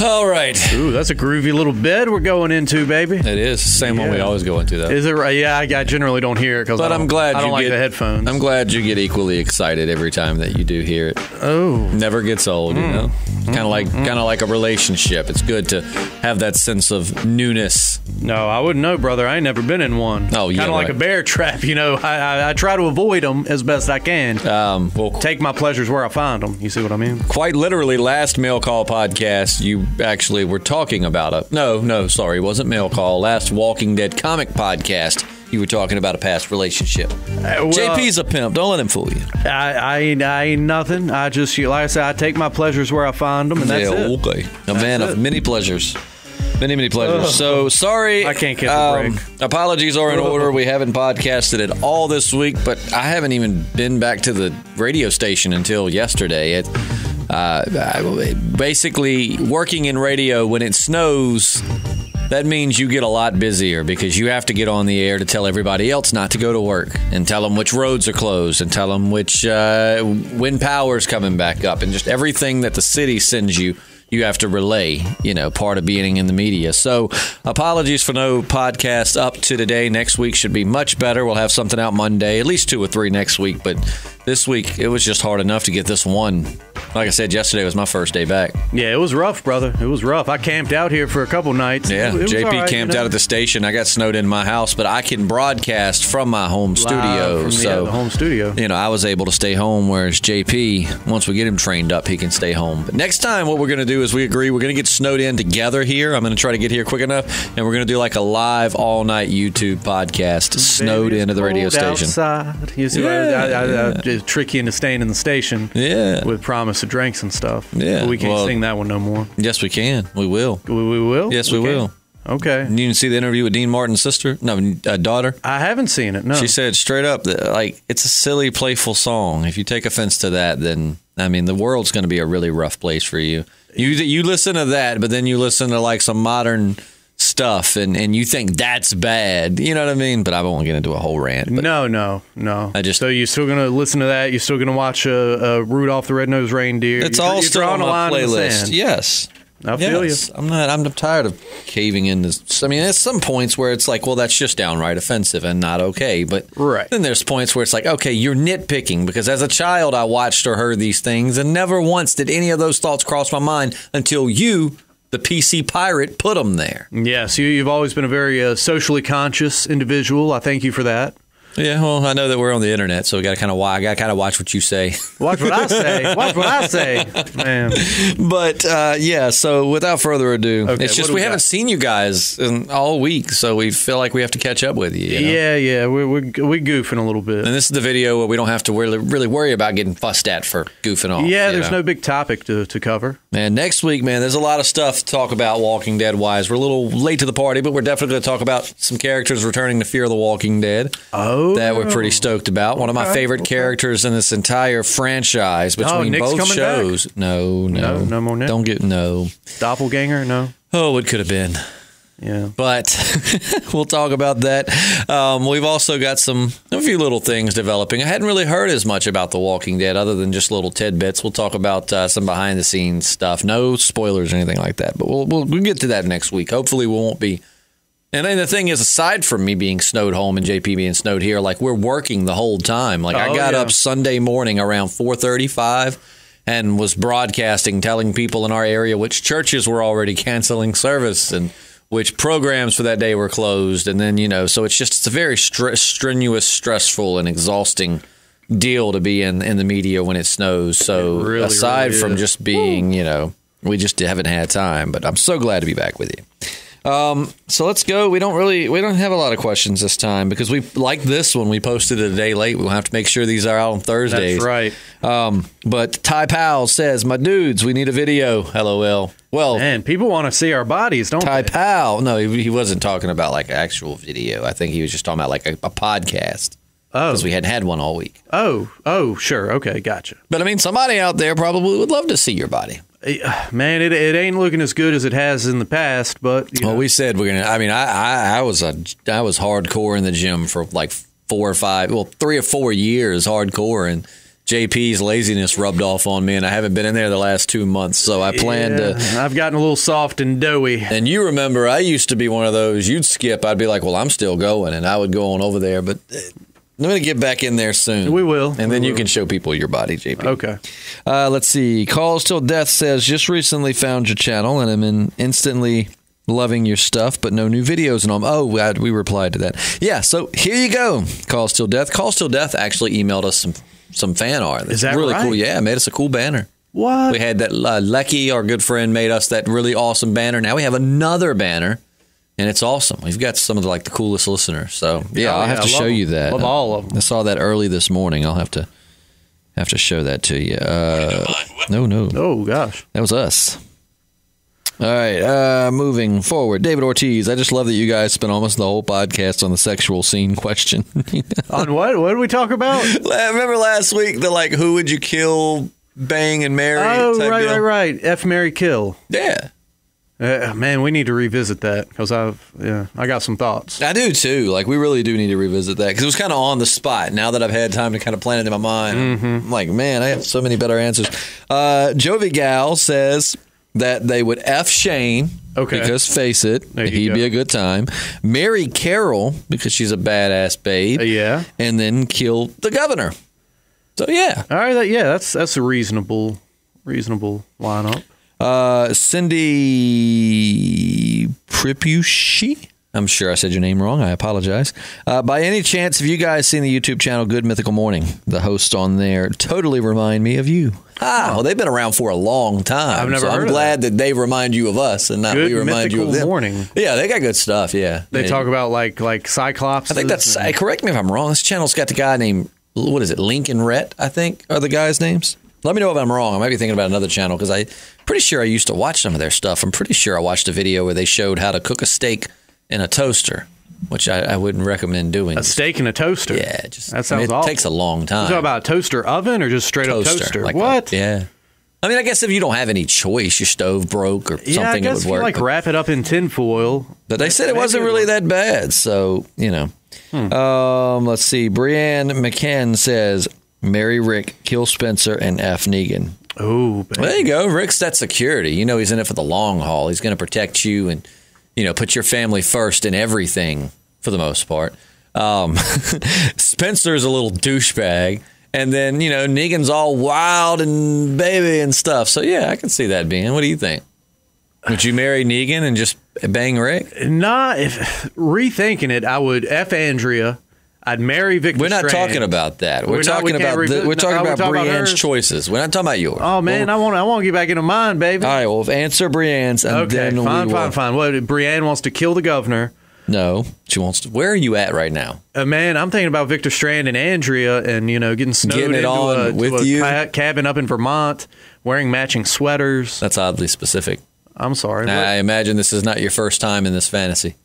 All right. Ooh, that's a groovy little bed we're going into, baby. It is. Same one we always go into, though. Is it right? Yeah, I generally don't hear it because I don't like the headphones. I'm glad you get equally excited every time that you do hear it. Oh. Never gets old, you know? Kind of like a relationship. It's good to have that sense of newness. No, I wouldn't know, brother. I ain't never been in one. Oh, yeah. Kind of like a bear trap, you know. I try to avoid them as best I can. Take my pleasures where I find them. You see what I mean? Quite literally, last Mail Call podcast, you actually were talking about it wasn't Mail Call. Last Walking Dead comic podcast, you were talking about a past relationship. JP's a pimp. Don't let him fool you. I ain't nothing. I just, like I said, I take my pleasures where I find them, and that's it. Okay. A man of many pleasures. Many pleasures. So, sorry. I can't catch a break. Apologies are in order. We haven't podcasted at all this week, but I haven't even been back to the radio station until yesterday. Basically, working in radio, when it snows, that means you get a lot busier because you have to get on the air to tell everybody else not to go to work and tell them which roads are closed and tell them which when power's coming back up and just everything that the city sends you. You have to relay, part of being in the media. So apologies for no podcast up to today. Next week should be much better. We'll have something out Monday, at least 2 or 3 next week. But this week, it was just hard enough to get this one. Like I said, yesterday was my first day back. Yeah, it was rough, brother. It was rough. I camped out here for a couple nights. Yeah, it JP right, camped out at the station. I got snowed in my house, but I can broadcast from my home studio. The home studio. I was able to stay home, whereas JP, once we get him trained up, he can stay home. But next time, what we're going to do is we agree we're going to get snowed in together here. I'm going to try to get here quick enough, and we're going to do like a live all-night YouTube podcast, snowed into the radio station. Outside. You see, I just trick you into staying in the station with promise of drinks and stuff. Yeah. But we can't sing that one no more. Yes, we can. We will. We will? Yes, we will. Okay. You didn't see the interview with Dean Martin's sister? No, daughter? I haven't seen it, no. She said straight up that, it's a silly, playful song. If you take offense to that, then, the world's going to be a really rough place for you. You listen to that, but then you listen to, some modern stuff, and you think that's bad. You know what I mean? But I won't get into a whole rant. No. So you're still going to listen to that? You're still going to watch Rudolph the Red-Nosed Reindeer? It's all still on my playlist. Yes. I feel you. I'm tired of caving in this. There's some points where it's like, well, that's just downright offensive and not okay. But then there's points where it's like, okay, you're nitpicking because as a child, I watched or heard these things and never once did any of those thoughts cross my mind until you, the PC pirate, put them there. Yes, you've always been a very socially conscious individual. I thank you for that. Yeah, well, I know that we're on the internet, so I got to watch what you say. Watch what I say. Watch what I say, man. But so without further ado, it's just we haven't seen you guys all week, so we feel like we have to catch up with you. Yeah, we're goofing a little bit. And this is the video where we don't have to really worry about getting fussed at for goofing off. Yeah, there's no big topic to cover. And next week, man, there's a lot of stuff to talk about Walking Dead wise. We're a little late to the party, but we're definitely going to talk about some characters returning to Fear the Walking Dead. That we're pretty stoked about. One of my favorite characters in this entire franchise between both shows. Back? No more Nick. Don't get Doppelganger, no. Oh, it could have been. Yeah. But we'll talk about that. We've also got a few little things developing. I hadn't really heard as much about The Walking Dead other than just little tidbits. We'll talk about some behind the scenes stuff. No spoilers or anything like that. But we'll get to that next week. Hopefully we won't be. And then the thing is, aside from me being snowed home and JP being snowed here, we're working the whole time. I got up Sunday morning around 4:35 and was broadcasting, telling people in our area which churches were already canceling service and which programs for that day were closed. And then, so it's a very strenuous, stressful, and exhausting deal to be in the media when it snows. So really, aside from just being, we just haven't had time. But I'm so glad to be back with you. So let's go. We don't have a lot of questions this time because we like this one. We posted it a day late. We'll have to make sure these are out on Thursdays. That's right. But Ty Powell says, my dudes, we need a video. LOL. Well, man, people want to see our bodies, don't Ty they? Powell. No, he wasn't talking about actual video. I think he was just talking about a podcast. Oh. Because we hadn't had one all week. Oh, sure. Okay. Gotcha. But somebody out there probably would love to see your body. Man, it ain't looking as good as it has in the past, but well, we said we're gonna. I was hardcore in the gym for 3 or 4 years, hardcore, and JP's laziness rubbed off on me, and I haven't been in there the last 2 months, so I plan to. I've gotten a little soft and doughy. And you remember, I used to be one of those, you'd skip, I'd be like, well, I'm still going, and I would go on over there, but I'm going to get back in there soon. We will. And then you can show people your body, JP. Okay. Let's see. Calls Till Death says, just recently found your channel, and I'm instantly loving your stuff, but no new videos. And we replied to that. Yeah, so here you go. Calls Till Death. Calls Till Death actually emailed us some fan art. That's Is that really right? cool. Yeah, made us a cool banner. What? We had that Lecky, our good friend, made us that really awesome banner. Now we have another banner, and it's awesome. We've got some of the coolest listeners. So yeah, I'll have to show you that. Love all of them. I saw that early this morning. I'll have to show that to you. No. Oh gosh, that was us. All right, moving forward. David Ortiz, I just love that you guys spent almost the whole podcast on the sexual scene question. On what? What did we talk about? Remember last week, who would you kill, bang, and marry? Oh, type deal? right. F, marry, kill. Yeah. Man, we need to revisit that because I got some thoughts. I do too. We really do need to revisit that because it was kind of on the spot. Now that I've had time to kind of plan it in my mind, I'm like, man, I have so many better answers. Jovi Gal says that they would F Shane, because face it, he'd be a good time. Marry Carol because she's a badass babe. Yeah, and then kill the governor. So yeah, all right, that's a reasonable lineup. Cindy Pripushi. I'm sure I said your name wrong. I apologize. By any chance, have you guys seen the YouTube channel Good Mythical Morning? The hosts on there totally remind me of you. Well, they've been around for a long time. I've never heard I'm glad that they remind you of us and not we remind you of them. Good Mythical Morning. Yeah, they got good stuff, yeah. They talk about like Cyclops. I think that's, correct me if I'm wrong, this channel's got the guy named, what is it, Lincoln Rhett, I think, are the guys' names? Let me know if I'm wrong. I might be thinking about another channel because I'm pretty sure I used to watch some of their stuff. I'm pretty sure I watched a video where they showed how to cook a steak in a toaster, which I wouldn't recommend doing. A steak in a toaster? Yeah. That sounds awful. It takes a long time. You talking about a toaster oven or just straight up toaster? What? Yeah. I mean, I guess if you don't have any choice, your stove broke or something, I guess it would work. You wrap it up in tinfoil. But they said it wasn't really that bad, so, Let's see. Brianne McCann says, marry Rick, kill Spencer, and F Negan. Oh, well, there you go. Rick's that security. He's in it for the long haul. He's going to protect you and, put your family first in everything for the most part. Spencer's a little douchebag. And then, Negan's all wild and baby and stuff. So, yeah, I can see that being. What do you think? Would you marry Negan and just bang Rick? Rethinking it, I would F Andrea. I'd marry Victor We're not Strand. talking about that. We're talking about Brienne's choices. We're not talking about yours. Oh man, I want to get back into mine, baby. All right, well, answer Brienne's, and then fine. What? Brienne wants to kill the governor. No, she wants to. Where are you at right now? Man, I'm thinking about Victor Strand and Andrea, and getting snowed into a cabin up in Vermont, wearing matching sweaters. That's oddly specific. I'm sorry. I imagine this is not your first time in this fantasy.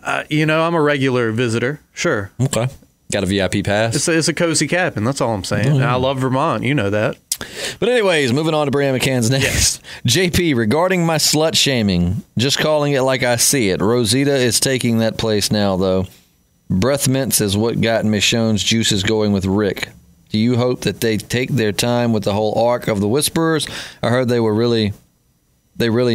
I'm a regular visitor. Sure. Okay. Got a VIP pass? It's a cozy cabin. That's all I'm saying. Oh, yeah. I love Vermont. You know that. But anyways, moving on to Brianne McCann's next. Yes. JP, regarding my slut shaming, just calling it like I see it. Rosita is taking that place now, though. Breath mints is what got Michonne's juices going with Rick. Do you hope that they take their time with the whole arc of the Whisperers? I heard they really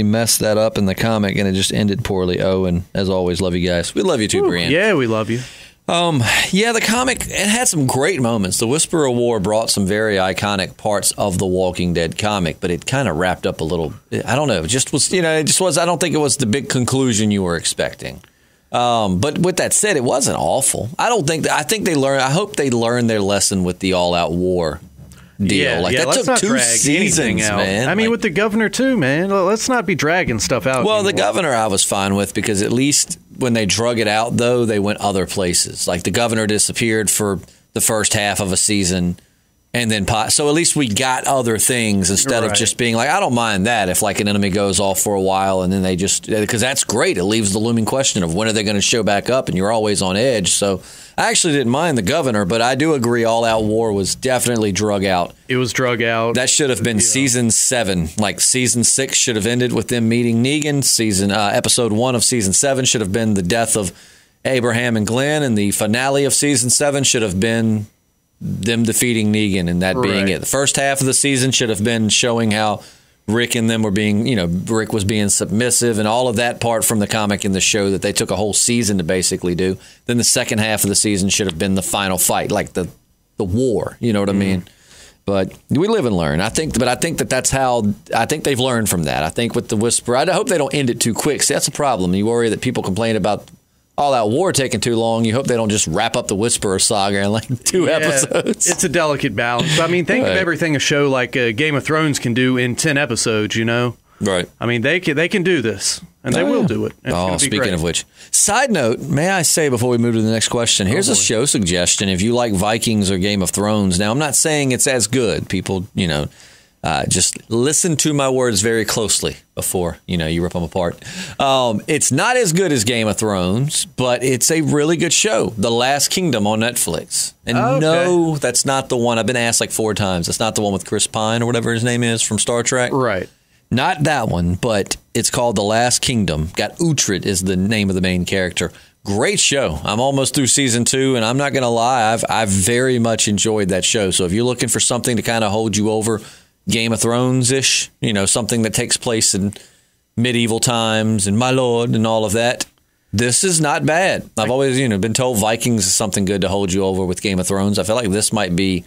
messed that up in the comic, and it just ended poorly. Oh, and as always, love you guys. We love you too, Brianne. Yeah, we love you. The comic, it had some great moments. The Whisperer War brought some very iconic parts of the Walking Dead comic, but it kind of wrapped up a little. I don't know. It just was. I don't think it was the big conclusion you were expecting. But with that said, it wasn't awful. I think they learned. I hope they learned their lesson with the all-out war deal. That took 2 seasons, man. I mean, with the governor too, man. Let's not be dragging stuff out. Well, the governor I was fine with because at least when they drug it out, though, they went other places. Like the governor disappeared for the first half of a season, and then so at least we got other things instead of just being like, I don't mind that if like an enemy goes off for a while and then they just, because that's great. It leaves the looming question of when are they going to show back up, and you're always on edge. So I actually didn't mind the governor, but I do agree All Out War was definitely drug out. It was drug out. That should have been season 7. Like season 6 should have ended with them meeting Negan. Episode 1 of season 7 should have been the death of Abraham and Glenn, and the finale of season 7 should have been them defeating Negan and that being it. The first half of the season should have been showing how Rick and them were being, Rick was being submissive and all of that part from the comic and the show that they took a whole season to basically do. Then the second half of the season should have been the final fight, like the war. You know what I mean? But we live and learn. I think that's how. I think they've learned from that. I think with the Whisper, I hope they don't end it too quick. See, that's a problem. You worry that people complain about all that war taking too long. You hope they don't just wrap up the Whisperer saga in like 2 episodes. It's a delicate balance. I mean, think of everything a show like Game of Thrones can do in 10 episodes. Right. I mean, they can do this, and they will do it. Speaking of which, side note, may I say before we move to the next question, here's a show suggestion. If you like Vikings or Game of Thrones, now I'm not saying it's as good. People, just listen to my words very closely before, you rip them apart. It's not as good as Game of Thrones, but it's a really good show. The Last Kingdom on Netflix. And no, that's not the one. I've been asked like 4 times. It's not the one with Chris Pine or whatever his name is from Star Trek. Right. Not that one, but it's called The Last Kingdom. Got Uhtred is the name of the main character. Great show. I'm almost through season 2, and I'm not going to lie, I've very much enjoyed that show. So if you're looking for something to kind of hold you over, Game of Thrones-ish, something that takes place in medieval times and my lord and all of that, this is not bad. I've always, been told Vikings is something good to hold you over with Game of Thrones. I feel like this might be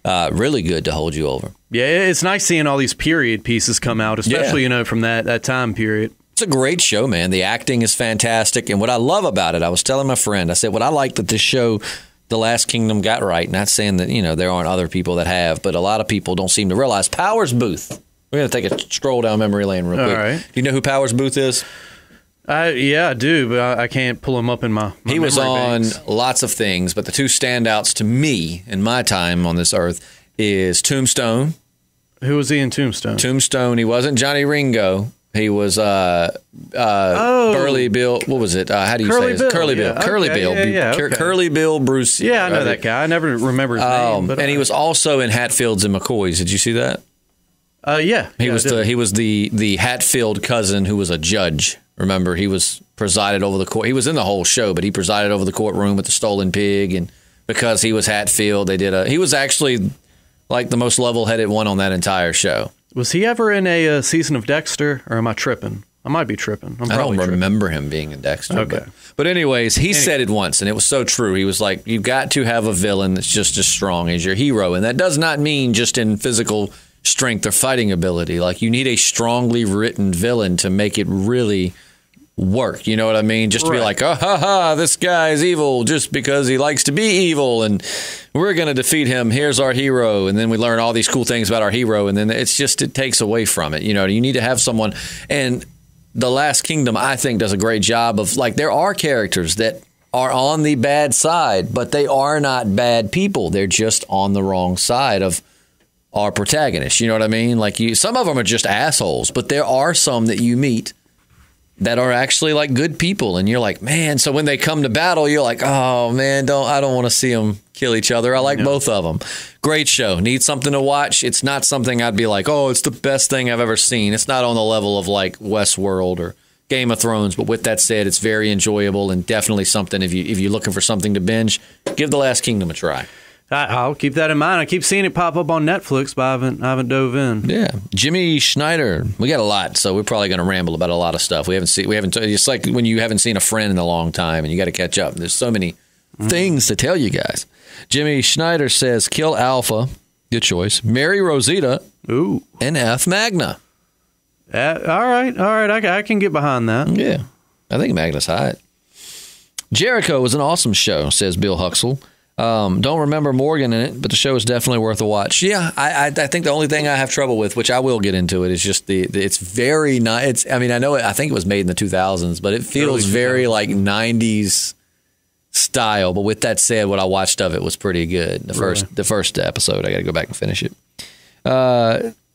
really good to hold you over. Yeah, it's nice seeing all these period pieces come out, especially, from that time period. It's a great show, man. The acting is fantastic. And what I love about it, I was telling my friend, I said, what I like that this show, The Last Kingdom, got right, not saying that, there aren't other people that have, but a lot of people don't seem to realize Powers Booth. We're going to take a stroll down memory lane real quick. All right. Do you know who Powers Booth is? Yeah, I do, but I can't pull him up in my He was on banks. Lots of things, but the 2 standouts to me in my time on this earth is Tombstone. Who was he in Tombstone? Tombstone, he wasn't Johnny Ringo. He was Burly Bill. What was it? How do you say it? Curly Bill. Curly Bill. Curly Bill Bruce. Yeah, I know that guy. I never remember his name. But and he was also in Hatfields and McCoys. Did you see that? Yeah. He was the Hatfield cousin who was a judge. Remember, he was presided over the court. He was in the whole show, but he presided over the courtroom with the stolen pig. And because he was Hatfield, he was actually like the most level-headed one on that entire show. Was he ever in a season of Dexter, or am I tripping? I might be tripping. I don't remember him being in Dexter. Okay. But anyways, he said it once, and it was so true. He was like, you've got to have a villain that's just as strong as your hero. And that does not mean just in physical strength or fighting ability. Like, you need a strongly written villain to make it really work. You know what I mean? Just to be like, this guy's evil just because he likes to be evil, and we're going to defeat him. Here's our hero. And then we learn all these cool things about our hero, and then it takes away from it. You need to have someone. And The Last Kingdom, I think, does a great job of, like, there are characters that are on the bad side, but they are not bad people. They're just on the wrong side of our protagonist. You know what I mean? Like, some of them are just assholes, but there are some that you meet that are actually like good people, and you're like, man. So when they come to battle, you're like, oh man, I don't want to see them kill each other. I like both of them. Great show. Need something to watch. It's not something I'd be like, oh, it's the best thing I've ever seen. It's not on the level of like Westworld or Game of Thrones. But with that said, it's very enjoyable and definitely something. If you're looking for something to binge, give The Last Kingdom a try. I'll keep that in mind. I keep seeing it pop up on Netflix, but I haven't dove in. Yeah, Jimmy Schneider. We got a lot, so we're probably going to ramble about a lot of stuff. We haven't. It's like when you haven't seen a friend in a long time, and you got to catch up. There's so many things to tell you guys. Jimmy Schneider says, "Kill Alpha." Good choice. Marry Rosita. Ooh. And F Magna. All right. I can get behind that. Yeah, I think Magna's hot. Jericho was an awesome show, says Bill Huxell. Don't remember Morgan in it, but the show is definitely worth a watch. Yeah, I think the only thing I have trouble with, which I will get into it, is just it's very nice. I mean, I think it was made in the 2000s, but it feels very like 90s style. But with that said, what I watched of it was pretty good. The first episode, I got to go back and finish it.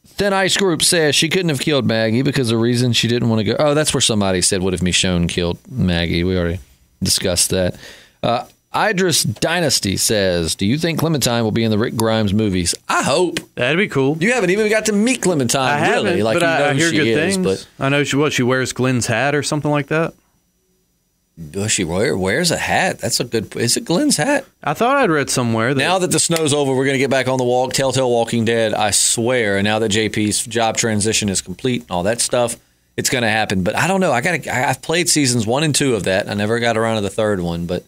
Thin Ice Group says she couldn't have killed Maggie because the reason she didn't want to go. Oh, that's where somebody said, "What if Michonne killed Maggie?" We already discussed that. Idris Dynasty says, do you think Clementine will be in the Rick Grimes movies? I hope. That'd be cool. You haven't even got to meet Clementine, really. Like, but I hear good is, things. but I know she wears Glenn's hat or something like that. Bushy, where's a hat? That's a good. Is it Glenn's hat? I thought I'd read somewhere that now that the snow's over, we're going to get back on the Telltale Walking Dead. I swear. And now that JP's job transition is complete and all that stuff, it's going to happen. But I don't know. I've played seasons 1 and 2 of that. I never got around to the third one, but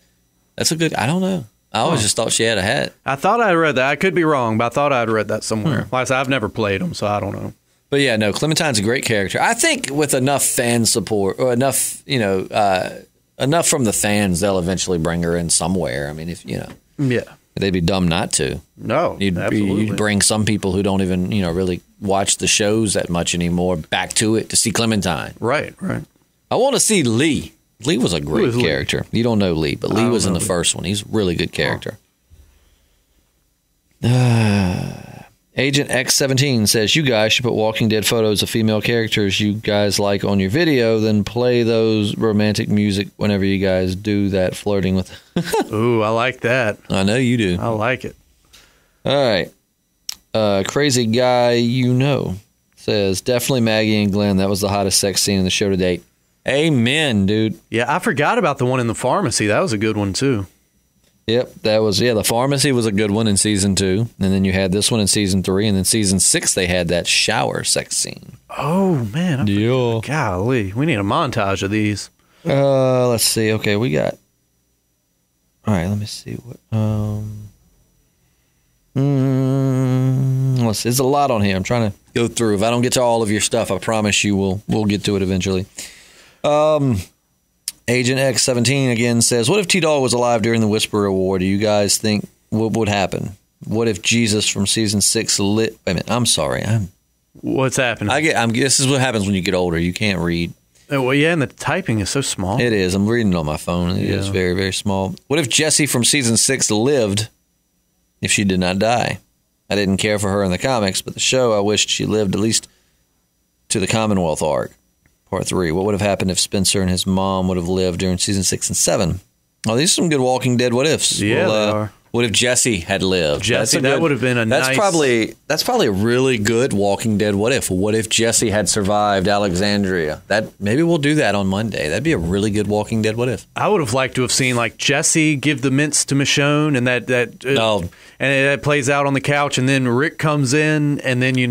that's a good. I don't know. I always just thought she had a hat. I thought I read that. I could be wrong, but I thought I'd read that somewhere. Like I said, I've never played them, so I don't know. But yeah, no, Clementine's a great character. I think with enough fan support or enough, enough from the fans, they'll eventually bring her in somewhere. I mean, if they'd be dumb not to. No, absolutely. You'd bring some people who don't even, really watch the shows that much anymore back to it to see Clementine. Right. I want to see Lee. Lee was a great character. Lee? You don't know Lee, but Lee was in the first one. He's a really good character. Agent X17 says, you guys should put Walking Dead photos of female characters you guys like on your video, then play those romantic music whenever you guys do that flirting with. Ooh, I like that. I know you do. I like it. All right. Crazy guy says, definitely Maggie and Glenn. That was the hottest sex scene in the show to date. Amen, dude. Yeah, I forgot about the one in the pharmacy. That was a good one, too. Yep, the pharmacy was a good one in season 2, and then you had this one in season 3, and then season 6 they had that shower sex scene. Oh man, golly, we need a montage of these. Let's see. Okay, we got. All right, let me see what. Let's see. There's a lot on here. I'm trying to go through. If I don't get to all of your stuff, I promise you we'll get to it eventually. Agent X17 again says, what if T-Dog was alive during the Whisperer War? Do you guys think what would happen? What if Jesus from season 6 Wait a minute. I'm sorry. What's happening? This is what happens when you get older. You can't read. Well, yeah, and the typing is so small. It is. I'm reading it on my phone. It is very, very small. What if Jessie from season 6 lived if she did not die? I didn't care for her in the comics, but the show, I wished she lived at least to the Commonwealth arc. Part 3. What would have happened if Spencer and his mom would have lived during season 6 and 7? Oh, these are some good Walking Dead what ifs. Yeah, they are. What if Jesse had lived? That would have been a nice... That's probably a really good Walking Dead what if. What if Jesse had survived Alexandria? Maybe we'll do that on Monday. That'd be a really good Walking Dead what if. I would have liked to have seen like Jesse give the mints to Michonne, and that plays out on the couch, and then Rick comes in, and then and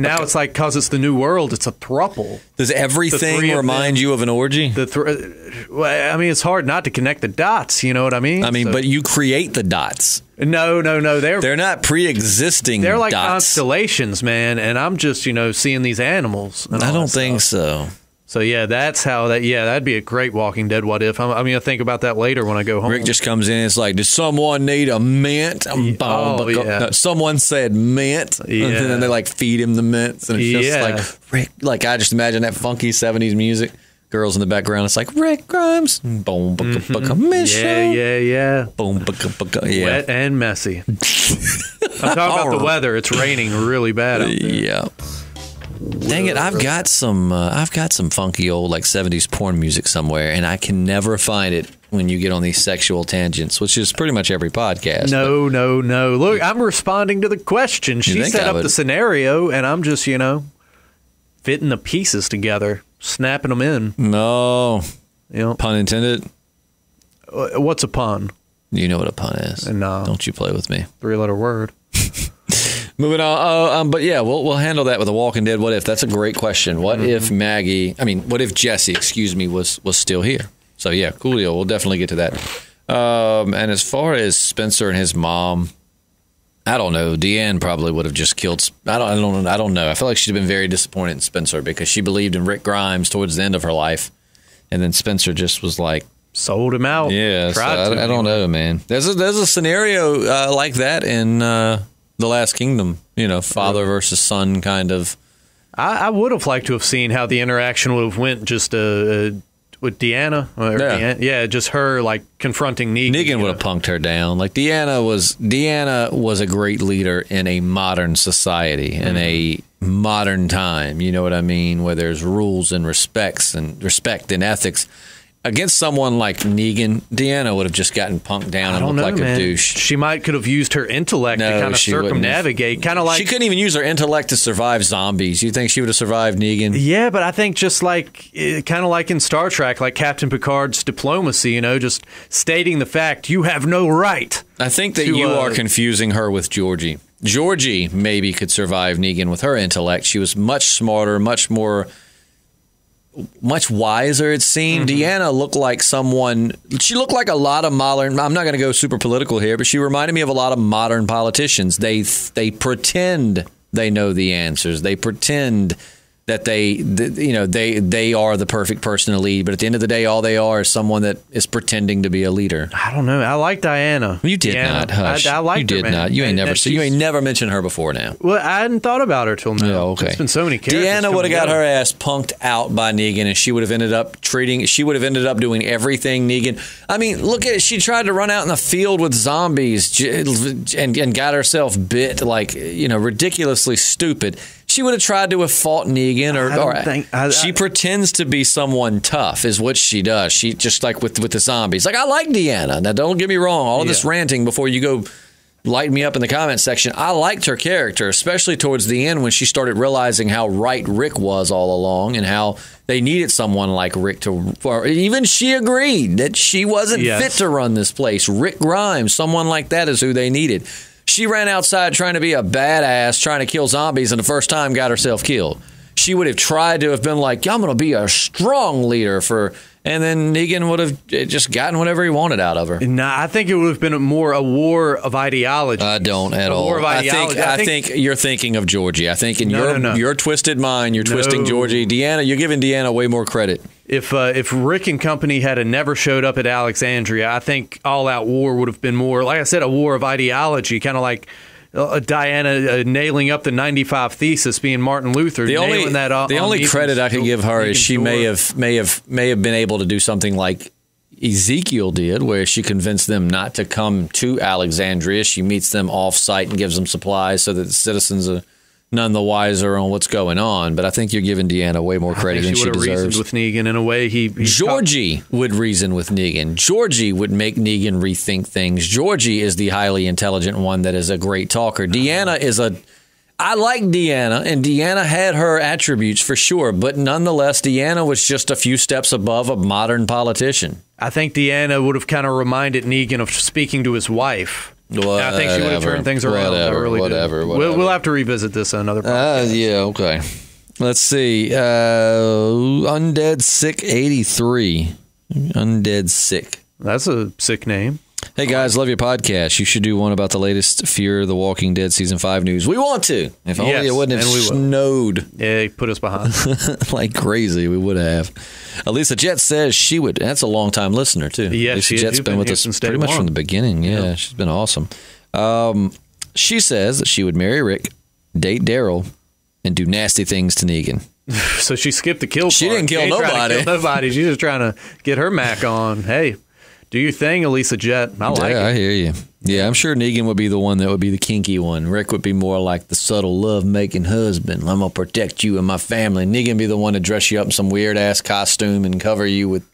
now it's like, because it's the new world, it's a throuple. Does everything remind you of an orgy? It's hard not to connect the dots. You know what I mean? But you create the dots. No. They're not pre-existing. They're like dots. Constellations, man. And I'm just seeing these animals. I don't think so. So yeah, that's how that'd be a great Walking Dead what if. I think about that later when I go home. Rick just comes in and it's like, does someone need a mint? No, someone said mint. And then they like feed him the mints. And it's just like, Rick, like I just imagine that funky 70s music. Girls in the background, it's like Rick Grimes. Boom, yeah. Boom, wet and messy. I'm talking about the weather. It's raining really bad out there. Yeah. Dang it! I've got some funky old like 70s porn music somewhere, and I can never find it when you get on these sexual tangents, which is pretty much every podcast. No. Look, I'm responding to the question. She set up the scenario, and I'm just fitting the pieces together. Snapping them in. No. Pun intended. What's a pun? You know what a pun is. No. Don't you play with me. 3-letter word. Moving on. But yeah, we'll handle that with a Walking Dead what if. That's a great question. What if what if Jesse, was still here? So yeah, cool deal. We'll definitely get to that. And as far as Spencer and his mom, I don't know. Deanne probably would have just killed. I don't know. I feel like she'd have been very disappointed in Spencer because she believed in Rick Grimes towards the end of her life, and then Spencer just was like sold him out. Yeah, I don't know, man. There's a scenario like that in The Last Kingdom. Father versus son kind of. I would have liked to have seen how the interaction would have went just with Deanna. Just her like confronting Negan. Negan would have punked her down. Like Deanna was a great leader in a modern society, in a modern time. You know what I mean? Where there's rules and respect and ethics. against someone like Negan, Deanna would have just gotten punked down and looked like a douche. She could have used her intellect to kind of circumnavigate. Kind of like... She couldn't even use her intellect to survive zombies. You think she would have survived Negan? Yeah, but I think just like, kind of like in Star Trek, like Captain Picard's diplomacy, just stating the fact, you have no right. I think that you are confusing her with Georgie. Georgie maybe could survive Negan with her intellect. She was much smarter, much wiser, it seemed. Deanna looked like she looked like a lot of modern, I'm not going to go super political here, but she reminded me of a lot of modern politicians. They pretend they know the answers. They pretend that they are the perfect person to lead, but at the end of the day, all they are is someone that is pretending to be a leader. I don't know. I like Diana. You did not. Hush. I like her. You did not. You ain't never mentioned her before now. Well, I hadn't thought about her till now. Yeah, okay. It's been so many characters. Deanna would have got her ass punked out by Negan, and she would have ended up doing everything Negan. I mean, look at it. She tried to run out in the field with zombies and got herself bit, ridiculously stupid. She would have tried to have fought Negan, she pretends to be someone tough, is what she does. She just like with the zombies. Like, I like Deanna. Now, don't get me wrong. All of this ranting before you go light me up in the comment section. I liked her character, especially towards the end when she started realizing how right Rick was all along and how they needed someone like Rick even she agreed that she wasn't fit to run this place. Rick Grimes, someone like that is who they needed. She ran outside trying to be a badass, trying to kill zombies, and the first time got herself killed. She would have tried to have been like, I'm going to be a strong leader and then Negan would have just gotten whatever he wanted out of her. Nah, I think it would have been more a war of ideology. I don't at all. War of ideology. I think you're thinking of Georgie. I think in your twisted mind, you're twisting Georgie. Deanna, you're giving Deanna way more credit. If Rick and company had never showed up at Alexandria, I think All Out War would have been more, like I said, a war of ideology, kind of like Diana nailing up the 95 Thesis, being Martin Luther. The only credit I could give her is she may have been able to do something like Ezekiel did, where she convinced them not to come to Alexandria. She meets them off-site and gives them supplies so that the citizens are none the wiser on what's going on. But I think you're giving Deanna way more credit than she deserves. Reasoned with Negan in a way. Georgie would reason with Negan. Georgie would make Negan rethink things. Georgie is the highly intelligent one that is a great talker. Deanna is I like Deanna, and Deanna had her attributes for sure, but nonetheless, Deanna was just a few steps above a modern politician. I think Deanna would have kind of reminded Negan of speaking to his wife. I think she would have turned things around. Whatever. We'll have to revisit this on another podcast. Yeah, okay. Let's see. Undead Sick 83. Undead Sick. That's a sick name. Hey, guys, love your podcast. You should do one about the latest Fear the Walking Dead Season 5 news. We want to. If only it wouldn't have snowed. Yeah, he put us behind. Like crazy, we would have. Elisa Jet says she would. That's a long-time listener, too. Yeah, Elisa Jet's been with us pretty much from the beginning. Yeah, she's been awesome. She says that she would marry Rick, date Daryl, and do nasty things to Negan. So she skipped the kill part. She didn't kill nobody. She's just trying to get her Mac on. Hey, do your thing, Elisa Jet. I like it. I hear you. Yeah, I'm sure Negan would be the one that would be the kinky one. Rick would be more like the subtle love-making husband. I'm going to protect you and my family. Negan would be the one to dress you up in some weird-ass costume and cover you with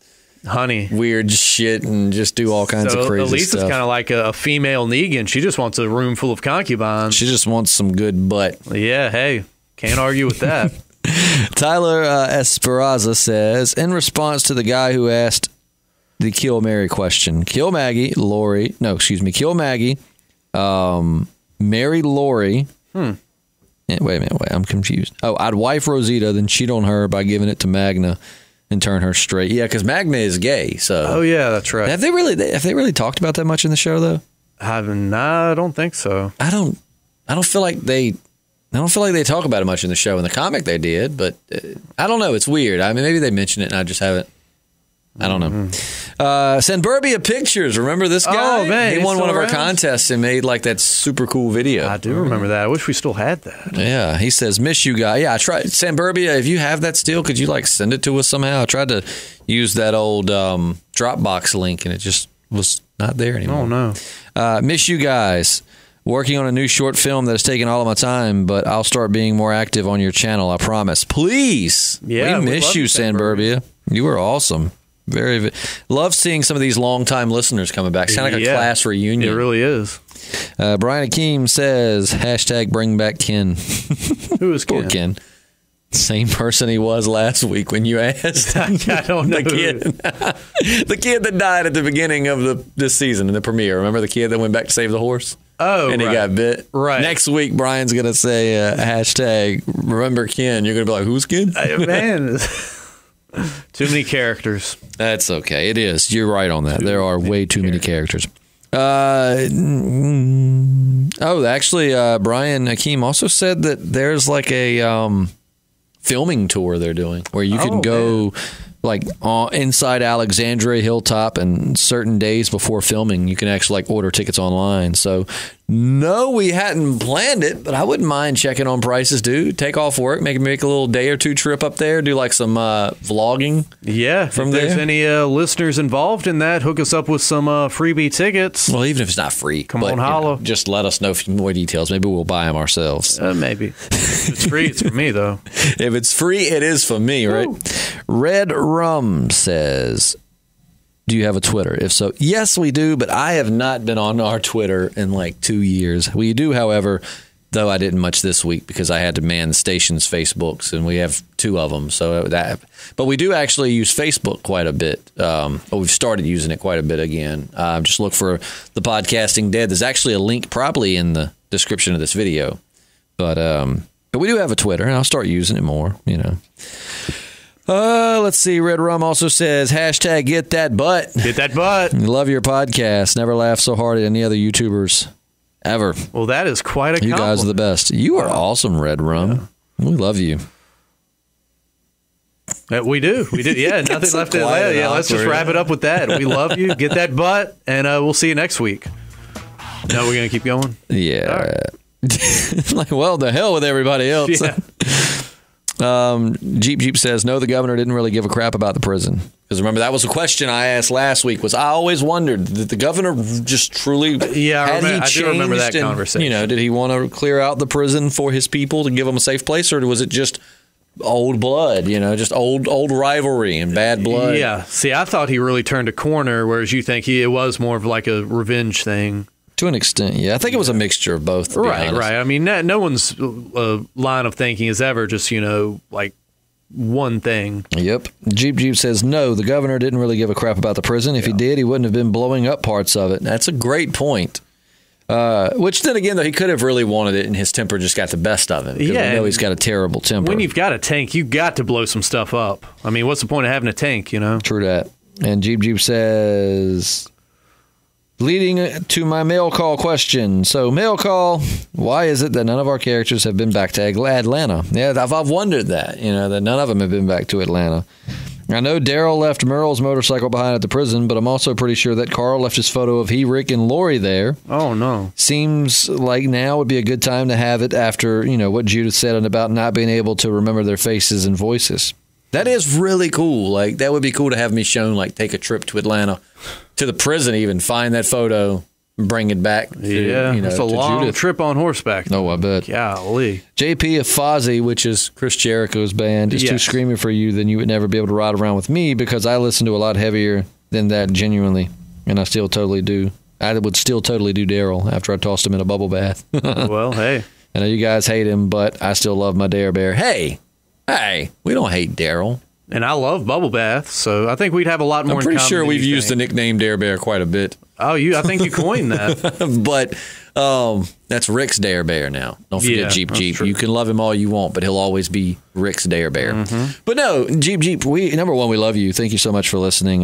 weird shit and just do all kinds of crazy Elisa's stuff. Elisa's kind of like a female Negan. She just wants a room full of concubines. She just wants some good butt. Yeah, hey, can't argue with that. Tyler Esperanza says, in response to the guy who asked the kill Mary question, kill Maggie, kill Maggie, marry Lori. Wait a minute, I'm confused. Oh, I'd wife Rosita, then cheat on her by giving it to Magna and turn her straight. Yeah, because Magna is gay. So. Oh yeah, that's right. Have they really talked about that much in the show though? I don't think so. I don't feel like they talk about it much in the show. In the comic, they did, but I don't know. It's weird. I mean, maybe they mentioned it, and I just haven't. I don't know. Sanburbia Pictures. Remember this guy? Oh, man. He won one of our contests and made like that super cool video. I do remember that. I wish we still had that. Yeah. He says, miss you guys. Yeah, I tried. Sanburbia, if you have that still, could you like send it to us somehow? I tried to use that old Dropbox link and it just was not there anymore. Oh, no. Miss you guys. Working on a new short film that has taken all of my time, but I'll start being more active on your channel, I promise. Please. Yeah, we miss you, Sanburbia. You were awesome. Love seeing some of these longtime listeners coming back. It's kind of like a class reunion. It really is. Brian Akeem says, #bring back Ken. Who is Ken? Poor Ken. Same person he was last week when you asked. I don't know. The kid that died at the beginning of this season in the premiere. Remember the kid that went back to save the horse? Oh, and he got bit. Right. Next week, Brian's going to say #remember Ken. You're going to be like, who's Ken? Man, too many characters. That's okay. It is. You're right on that. There are way too many characters. Actually, Brian Hakeem also said that there's like a filming tour they're doing where you can go like inside Alexandria Hilltop, and certain days before filming you can actually like order tickets online. So no, we hadn't planned it, but I wouldn't mind checking on prices, dude. Take off work, make a little day or two trip up there, do like some vlogging. Yeah, from if there's any listeners involved in that, hook us up with some freebie tickets. Well, even if it's not free, come on, holla. Just let us know a few more details. Maybe we'll buy them ourselves. Maybe. If it's free, it's for me, though. If it's free, it is for me, right? Woo. Red Rum says, do you have a Twitter? If so, yes, we do, but I have not been on our Twitter in like 2 years. We do, however, though I didn't much this week because I had to man the station's Facebooks, and we have 2 of them. But we do actually use Facebook quite a bit. We've started using it quite a bit again. Just look for the Podcasting Dead. There's actually a link probably in the description of this video. But we do have a Twitter, and I'll start using it more, Let's see. Red Rum also says, #get that butt. Get that butt. Love your podcast. Never laughed so hard at any other YouTubers ever. Well, that is quite a compliment. You guys are the best. You are awesome, Red Rum. Yeah. We love you. We do. Yeah, nothing left to say. Yeah, let's just wrap it up with that. We love you. Get that butt, and we'll see you next week. No, we're going to keep going? Yeah. Right. Like, well, the hell with everybody else. Yeah. Jeep says, no, the governor didn't really give a crap about the prison. Because remember, that was a question I asked last week. I always wondered, did the governor just truly? I do remember that conversation. Did he want to clear out the prison for his people to give them a safe place, or was it just old blood? Just old rivalry and bad blood. Yeah. See, I thought he really turned a corner, whereas you think it was more of like a revenge thing. To an extent, yeah. I think it was a mixture of both. Right. I mean, no one's line of thinking is ever just, like one thing. Yep. Jeep says, no, the governor didn't really give a crap about the prison. If he did, he wouldn't have been blowing up parts of it. That's a great point. Which then again, though, he could have really wanted it, and his temper just got the best of him. Yeah. I know he's got a terrible temper. When you've got a tank, you got to blow some stuff up. I mean, what's the point of having a tank, True that. And Jeep says, leading to my mail call question. So, mail call, why is it that none of our characters have been back to Atlanta? Yeah, I've wondered that, that none of them have been back to Atlanta. I know Daryl left Merle's motorcycle behind at the prison, but I'm also pretty sure that Carl left his photo of he, Rick, and Lori there. Oh, no. Seems like now would be a good time to have it after, what Judith said about not being able to remember their faces and voices. That is really cool. Like, that would be cool to have me shown, like, take a trip to Atlanta, to the prison even, find that photo, and bring it back to, it's a long Judith. Trip on horseback. Oh, I bet. Golly. JP of Fozzy, which is Chris Jericho's band, is too screaming for you, then you would never be able to ride around with me because I listen to a lot heavier than that genuinely, and I still totally do. I would still totally do Daryl after I tossed him in a bubble bath. Well, hey. I know you guys hate him, but I still love my Dare Bear. Hey, we don't hate Daryl. And I love bubble baths, so I think we'd have a lot more in common. I'm pretty sure we've used the nickname Dare Bear quite a bit. Oh, I think you coined that. But that's Rick's Dare Bear now. Don't forget Jeep. True. You can love him all you want, but he'll always be Rick's Dare Bear. Mm-hmm. But no, Jeep, number one, we love you. Thank you so much for listening.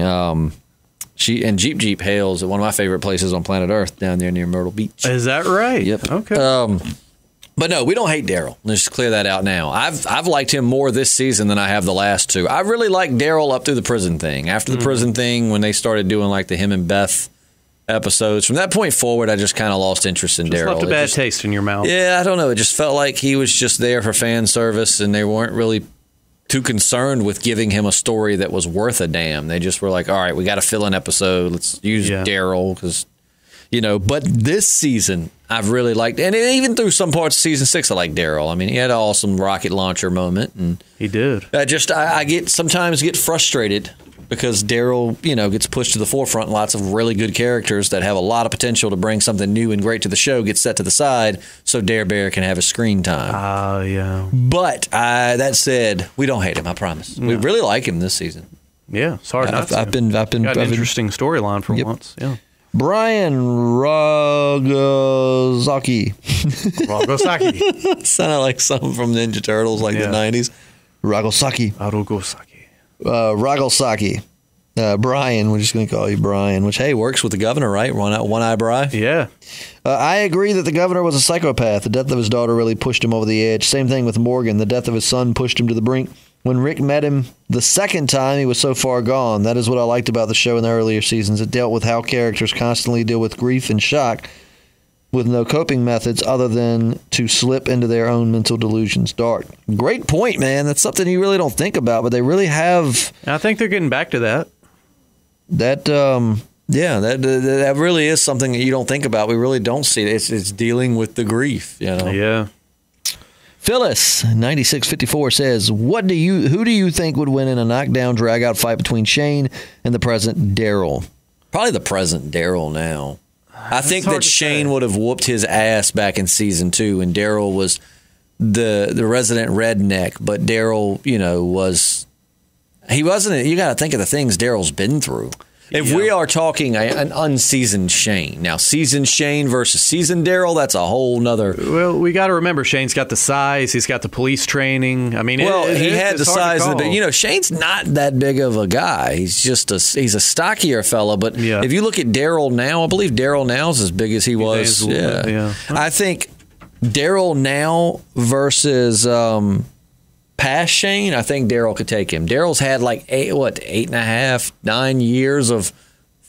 Jeep hails at one of my favorite places on planet Earth down there near Myrtle Beach. Is that right? Yep. Okay. But no, we don't hate Daryl. Let's just clear that out now. I've liked him more this season than I have the last 2. I really liked Daryl up through the prison thing. After the prison thing, when they started doing like the him and Beth episodes, from that point forward, I just kind of lost interest in Daryl. Left a bad taste in your mouth. Yeah, I don't know. It just felt like he was just there for fan service, and they weren't really too concerned with giving him a story that was worth a damn. They just were like, all right, we got to fill an episode. Let's use Daryl because, but this season I've really liked, and even through some parts of season 6, I like Daryl. I mean, he had an awesome rocket launcher moment, and he did. I sometimes get frustrated because Daryl, gets pushed to the forefront. Lots of really good characters that have a lot of potential to bring something new and great to the show get set to the side so Dare Bear can have his screen time. Oh, yeah. But that said, we don't hate him, I promise. No. We really like him this season. Yeah, it's hard not to. I've been got an interesting storyline for once. Yeah. Brian Rogosaki. Rogosaki. Sounded like something from Ninja Turtles, like the 90s. Rogosaki. Rogosaki. Brian, we're just going to call you Brian, which, hey, works with the governor, right? One eyebrow. Yeah. I agree that the governor was a psychopath. The death of his daughter really pushed him over the edge. Same thing with Morgan. The death of his son pushed him to the brink. When Rick met him the second time, he was so far gone. That is what I liked about the show in the earlier seasons. It dealt with how characters constantly deal with grief and shock with no coping methods other than to slip into their own mental delusions. Dark. Great point, man. That's something you really don't think about, but they really have. I think they're getting back to that. That really is something that you don't think about. We really don't see it. It's dealing with the grief, Yeah. Phyllis 9654 says, who do you think would win in a knockdown drag-out fight between Shane and the present Daryl? Probably the present Daryl now. I think that Shane would have whooped his ass back in season 2, and Daryl was the resident redneck, but Daryl, he wasn't. You got to think of the things Daryl's been through. If we are talking an unseasoned Shane, now seasoned Shane versus seasoned Daryl, that's a whole nother. Well, we got to remember Shane's got the size, he's got the police training. I mean, he had the size, Shane's not that big of a guy. He's just he's a stockier fella. But if you look at Daryl now, I believe Daryl now is as big as he was. Yeah. I think Daryl now versus past Shane, I think Daryl could take him. Daryl's had 8.5, 9 years of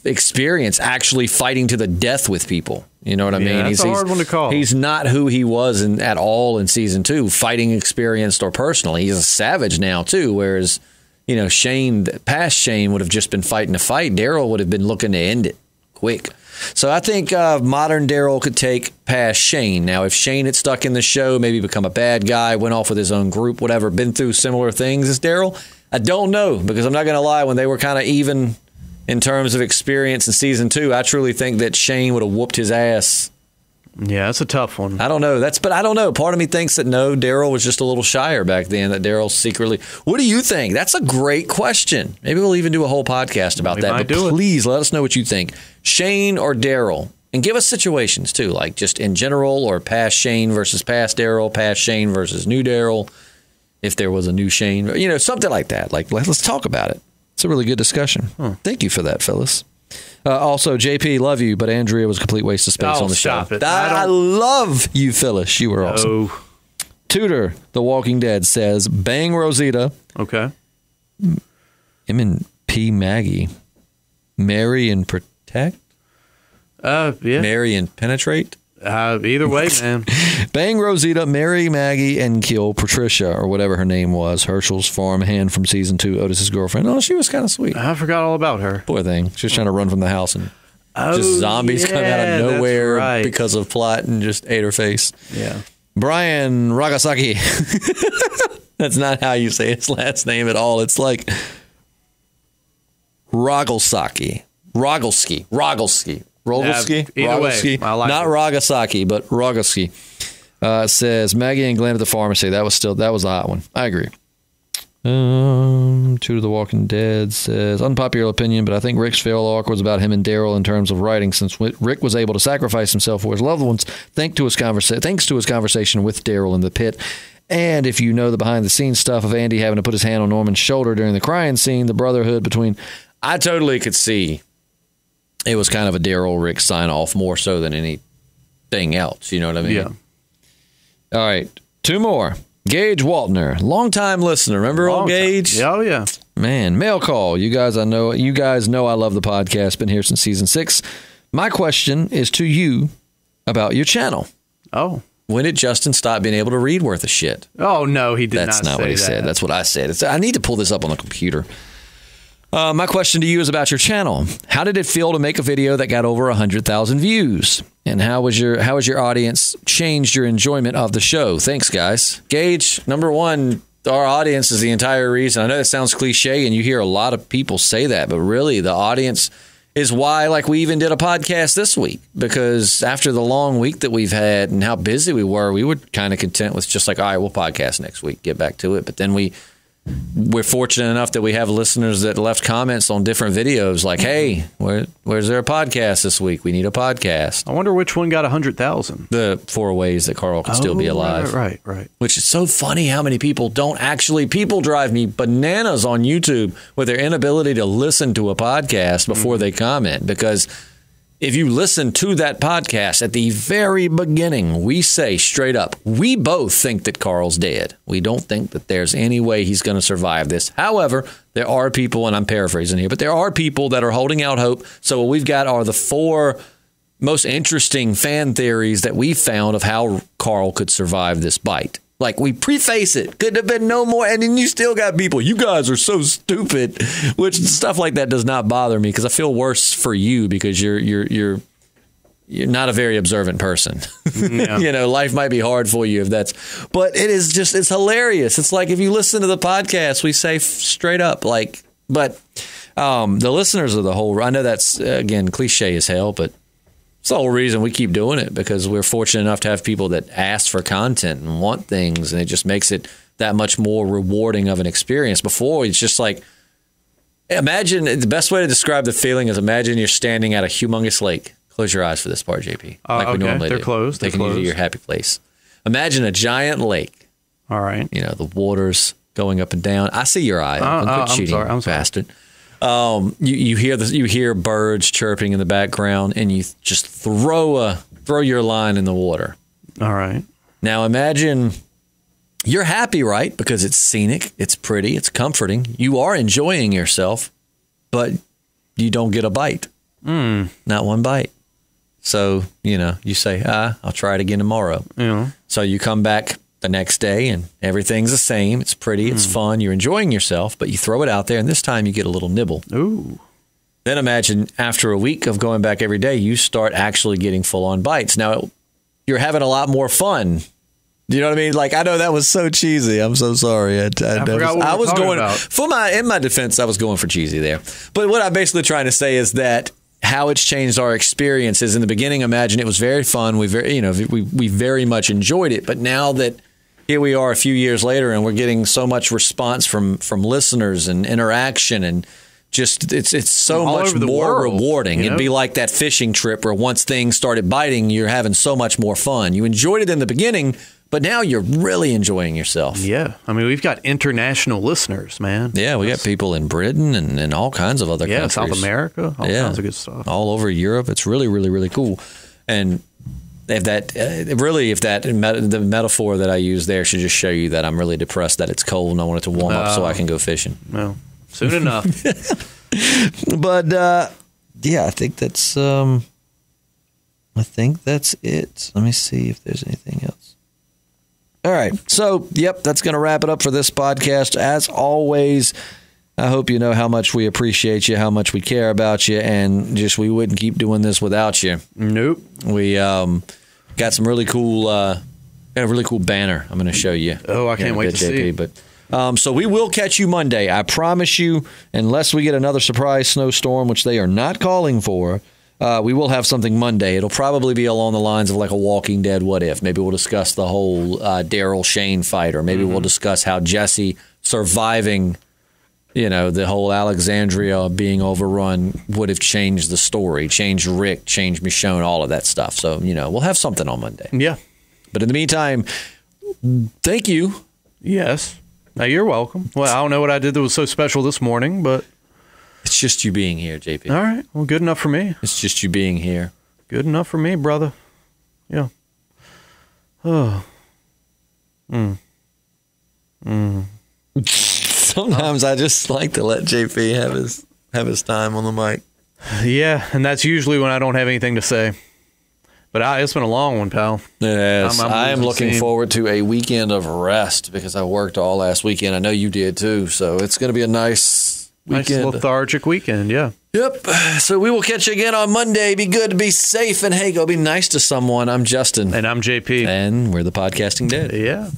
experience actually fighting to the death with people. You know what I mean? That's a hard one to call. He's not who he was at all in season 2, fighting experienced or personally. He's a savage now too, whereas Shane, past Shane, would have just been fighting a fight. Daryl would have been looking to end it quick. So I think modern Daryl could take past Shane. Now, if Shane had stuck in the show, maybe become a bad guy, went off with his own group, whatever, been through similar things as Daryl, I don't know, because I'm not going to lie, when they were kind of even in terms of experience in season 2, I truly think that Shane would have whooped his ass. Yeah, that's a tough one. I don't know. But I don't know. Part of me thinks that no, Daryl was just a little shyer back then, that Daryl secretly. What do you think? That's a great question. Maybe we'll even do a whole podcast about that. But please let us know what you think. Shane or Daryl? And give us situations too, like just in general, or past Shane versus past Daryl, past Shane versus new Daryl, if there was a new Shane, something like that. Like, let's talk about it. It's a really good discussion. Thank you for that, Phyllis. Also, JP, love you, but Andrea was a complete waste of space on the show. Stop it. I love you, Phyllis. You were awesome. Tudor, The Walking Dead, says, bang Rosita. Okay. M&P Maggie. Marry and protect? Yeah. Marry and penetrate? Either way, man. Bang Rosita, marry Maggie, and kill Patricia, or whatever her name was. Herschel's farmhand from season 2, Otis's girlfriend. Oh, she was kind of sweet. I forgot all about her. Poor thing. She was trying to run from the house, and just zombies come out of nowhere because of plot and just ate her face. Yeah. Brian Ragasaki. That's not how you say his last name at all. It's like Rogelsaki. Rogelsky. Either way, I like not Ragasaki, but Rogelsky. Says Maggie and Glenn at the pharmacy. That was a hot one. I agree. Two The Walking Dead says unpopular opinion, but I think Rick's fail arc was about him and Daryl in terms of writing, since Rick was able to sacrifice himself for his loved ones thanks to his conversation with Daryl in the pit. And if you know the behind the scenes stuff of Andy having to put his hand on Norman's shoulder during the crying scene, the brotherhood between, I totally could see it was kind of a Daryl Rick sign off more so than anything else. You know what I mean? Yeah. All right. 2 more. Gage Waltner, longtime listener. Remember old Gage? Oh, yeah. Man, mail call. You guys know I love the podcast. Been here since season 6. My question is to you about your channel. Oh. When did Justin stop being able to read worth of shit? Oh, no, he did not say that. That's not what he said. That's what I said. I need to pull this up on the computer. My question to you is about your channel. How did it feel to make a video that got over 100,000 views? And how has your audience changed your enjoyment of the show? Thanks, guys. Gage, number one, our audience is the entire reason. I know that sounds cliche, and you hear a lot of people say that, but really the audience is why, like, we even did a podcast this week, because after the long week that we've had and how busy we were kind of content with just like, all right, we'll podcast next week, get back to it. But then we're fortunate enough that we have listeners that left comments on different videos like, hey, where's there a podcast this week? We need a podcast. I wonder which one got 100,000. The 4 ways that Carl can still be alive. Right. Which is so funny how many people people drive me bananas on YouTube with their inability to listen to a podcast before they comment, because if you listen to that podcast at the very beginning, we say straight up, we both think that Carl's dead. We don't think that there's any way he's going to survive this. However, there are people, and I'm paraphrasing here, but there are people that are holding out hope. So what we've got are the 4 most interesting fan theories that we found of how Carl could survive this bite. Like, we preface it. Couldn't have been no more. And then you still got people, you guys are so stupid, which stuff like that does not bother me, because I feel worse for you because you're not a very observant person. Yeah. Life might be hard for you but it is just, it's hilarious. It's like, if you listen to the podcast, we say straight up, like, but the listeners of the whole, I know that's, again, cliche as hell, but it's the whole reason we keep doing it, because we're fortunate enough to have people that ask for content and want things, and it just makes it that much more rewarding of an experience. Before, it's just like, imagine, the best way to describe the feeling is, imagine you're standing at a humongous lake. Close your eyes for this part, JP. Like we normally do. They're closed. Taking you to your happy place. Imagine a giant lake. All right. The water's going up and down. I see your eye. I'm sorry. Bastard. You hear birds chirping in the background, and you just throw your line in the water. All right. Now imagine you're happy, right? Because it's scenic, it's pretty, it's comforting. You are enjoying yourself, but you don't get a bite. Not one bite. So, you say, I'll try it again tomorrow. Yeah. So you come back the next day and everything's the same. It's pretty. It's fun. You're enjoying yourself, but you throw it out there, and this time you get a little nibble. Ooh. Then imagine after a week of going back every day, you start actually getting full on bites. Now you're having a lot more fun. Do you know what I mean? Like, I know that was so cheesy. I'm so sorry. I was going in my defense, I was going for cheesy there. But what I'm basically trying to say is that how it's changed our experiences. In the beginning, imagine it was very fun. We very much enjoyed it. But now that here we are a few years later, and we're getting so much response from listeners and interaction, and just it's so much more rewarding. It'd be like that fishing trip where once things started biting, you're having so much more fun. You enjoyed it in the beginning, but now you're really enjoying yourself. Yeah. I mean, we've got international listeners, man. Yeah, we got people in Britain and all kinds of other countries. Yeah, South America, all kinds of good stuff. All over Europe. It's really, really, really cool. And if the metaphor that I use there should just show you that I'm really depressed that it's cold and I want it to warm up so I can go fishing. Well, soon enough. But, I think that's it. Let me see if there's anything else. All right. So, that's going to wrap it up for this podcast. As always, I hope you know how much we appreciate you, how much we care about you, and just we wouldn't keep doing this without you. Nope. We got some really cool, banner I'm going to show you. Oh, I can't wait to see. But so we will catch you Monday. I promise you, unless we get another surprise snowstorm, which they are not calling for. We will have something Monday. It'll probably be along the lines of like a Walking Dead what if. Maybe we'll discuss the whole Daryl Shane fight, or maybe we'll discuss how Jesse surviving, the whole Alexandria being overrun would have changed the story, changed Rick, changed Michonne, all of that stuff. So, we'll have something on Monday. Yeah. But in the meantime, thank you. Yes. Now, you're welcome. Well, I don't know what I did that was so special this morning, but it's just you being here, JP. All right. Well, good enough for me. It's just you being here. Good enough for me, brother. Yeah. Oh. Sometimes I just like to let JP have his time on the mic. Yeah, and that's usually when I don't have anything to say. But it's been a long one, pal. Yes, I am looking forward to a weekend of rest because I worked all last weekend. I know you did too, so it's going to be a nice weekend. Nice lethargic weekend, yeah. Yep. So we will catch you again on Monday. Be good, be safe, and hey, go be nice to someone. I'm Justin. And I'm JP. And we're the Podcasting Dead. Yeah.